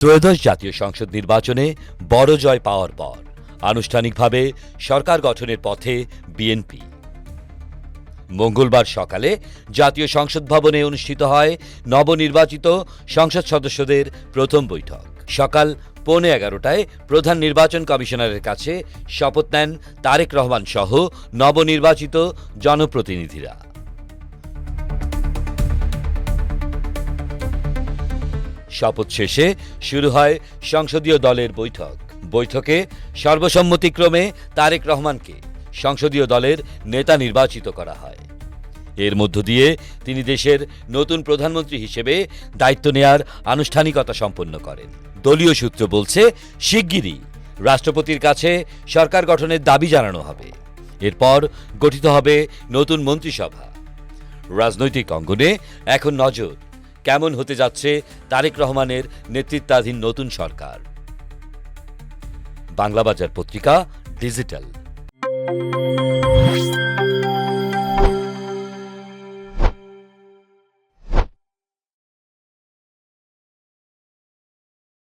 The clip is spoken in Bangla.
ত্রয়োদশ জাতীয় সংসদ নির্বাচনে বড় জয় পাওয়ার পর আনুষ্ঠানিকভাবে সরকার গঠনের পথে বিএনপি। মঙ্গলবার সকালে জাতীয় সংসদ ভবনে অনুষ্ঠিত হয় নবনির্বাচিত সংসদ সদস্যদের প্রথম বৈঠক। সকাল 11:15টায় প্রধান নির্বাচন কমিশনারের কাছে শপথ নেন তারেক রহমান সহ নবনির্বাচিত জনপ্রতিনিধিরা। শপথ শেষে শুরু হয় সংসদীয় দলের বৈঠক। বৈঠকে সর্বসম্মতিক্রমে তারেক রহমানকে সংসদীয় দলের নেতা নির্বাচিত করা হয়। এর মধ্য দিয়ে তিনি দেশের নতুন প্রধানমন্ত্রী হিসেবে দায়িত্ব নেয়ার আনুষ্ঠানিকতা সম্পন্ন করেন। দলীয় সূত্র বলছে, শিগগিরই রাষ্ট্রপতির কাছে সরকার গঠনের দাবি জানানো হবে। এরপর গঠিত হবে নতুন মন্ত্রিসভা। রাজনৈতিক অঙ্গনে এখন নজর কেমন হতে যাচ্ছে তারেক রহমানের নেতৃত্বাধীন নতুন সরকার। বাংলাবাজার পত্রিকা, ডিজিটাল।